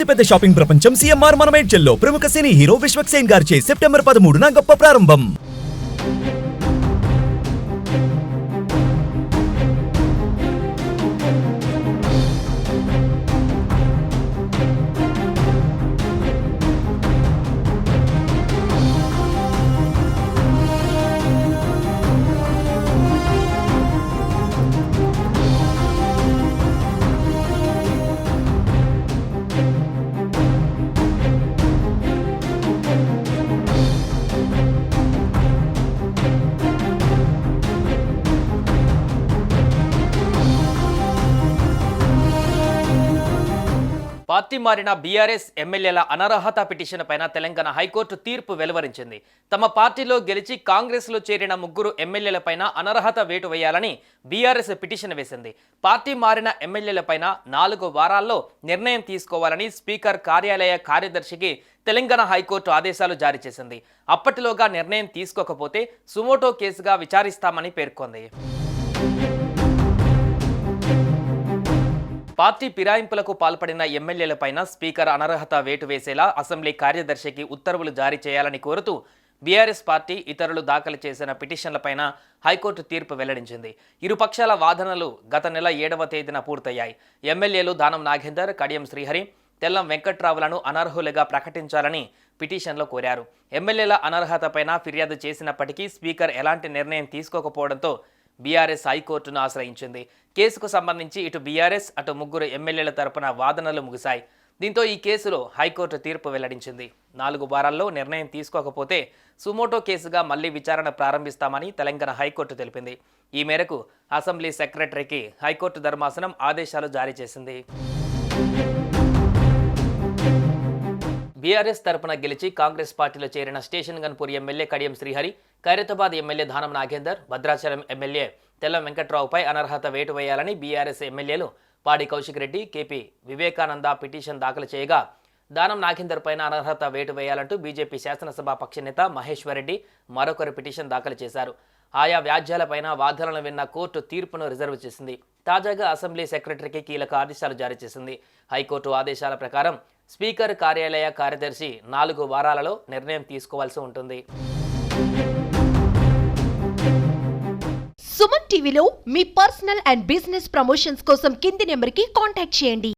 పెద్ద షాపింగ్ ప్రపంచం సిఎంఆర్ మనమేడ్చల్లో ప్రముఖ సినీ హీరో విశ్వక్ సేన్ గారిచే సెప్టెంబర్ 13న గొప్ప ప్రారంభం. పార్టీ మారిన బీఆర్ఎస్ ఎమ్మెల్యేల అనర్హత పిటిషన్ పైన తెలంగాణ హైకోర్టు తీర్పు వెలువరించింది. తమ పార్టీలో గెలిచి కాంగ్రెస్లో చేరిన 3 ఎమ్మెల్యేలపైన అనర్హత వేటు వేయాలని బీఆర్ఎస్ పిటిషన్ వేసింది. పార్టీ మారిన ఎమ్మెల్యేలపైన 4 వారాల్లో నిర్ణయం తీసుకోవాలని స్పీకర్ కార్యాలయ కార్యదర్శికి తెలంగాణ హైకోర్టు ఆదేశాలు జారీ చేసింది. అప్పటిలోగా నిర్ణయం తీసుకోకపోతే సుమోటో కేసుగా విచారిస్తామని పేర్కొంది. పార్టీ ఫిరాయింపులకు పాల్పడిన ఎమ్మెల్యేలపైన స్పీకర్ అనర్హత వేటు వేసేలా అసెంబ్లీ కార్యదర్శికి ఉత్తర్వులు జారీ చేయాలని కోరుతూ బీఆర్ఎస్ పార్టీ ఇతరులు దాఖలు చేసిన పిటిషన్లపైన హైకోర్టు తీర్పు వెల్లడించింది. ఇరుపక్షాల వాదనలు గత నెల 7వ తేదీన పూర్తయ్యాయి. ఎమ్మెల్యేలు దానం నాగేందర్, కడియం శ్రీహరి, తెల్లం వెంకట్రావులను అనర్హులుగా ప్రకటించాలని పిటిషన్లో కోరారు. ఎమ్మెల్యేల అనర్హతపైన ఫిర్యాదు చేసినప్పటికీ స్పీకర్ ఎలాంటి నిర్ణయం తీసుకోకపోవడంతో బీఆర్ఎస్ హైకోర్టును ఆశ్రయించింది. కేసుకు సంబంధించి ఇటు బీఆర్ఎస్ అటు 3 ఎమ్మెల్యేల తరపున వాదనలు ముగిశాయి. దీంతో ఈ కేసులో హైకోర్టు తీర్పు వెల్లడించింది. 4 వారాల్లో నిర్ణయం తీసుకోకపోతే సుమోటో కేసుగా మళ్లీ విచారణ ప్రారంభిస్తామని తెలంగాణ హైకోర్టు తెలిపింది. ఈ మేరకు అసెంబ్లీ సెక్రటరీకి హైకోర్టు ధర్మాసనం ఆదేశాలు జారీ చేసింది. బీఆర్ఎస్ తరపున గెలిచి కాంగ్రెస్ పార్టీలో చేరిన Station Ghanpur MLA Kadiyam Srihari, Khairatabad MLA Danam Nagender, Bhadrachalam MLA Tellam వెంకట్రావుపై అనర్హత వేటు వేయాలని బీఆర్ఎస్ ఎమ్మెల్యేలు పాడి కౌశిక్ రెడ్డి, కేపీ వివేకానంద పిటిషన్ దాఖలు చేయగా, దానం నాగేందర్ పైన అనర్హత వేటు వేయాలంటూ బీజేపీ శాసనసభ పక్షనేత మహేశ్వర్ రెడ్డి మరొకరు పిటిషన్ దాఖలు చేశారు. ఆయా వ్యాజ్యాలపైన వాదనలు విన్న కోర్టు తీర్పును రిజర్వ్ చేసింది. తాజాగా అసెంబ్లీ సెక్రటరీకి కీలక ఆదేశాలు జారీ చేసింది. హైకోర్టు ఆదేశాల ప్రకారం స్పీకర్ కార్యాలయ కార్యదర్శి 4 వారాలలో నిర్ణయం తీసుకోవాల్సి ఉంటుంది. సుమన్ టీవీలో మీ పర్సనల్ అండ్ బిజినెస్ ప్రమోషన్స్ కోసం కింది నెంబర్కి కాంటాక్ట్ చేయండి.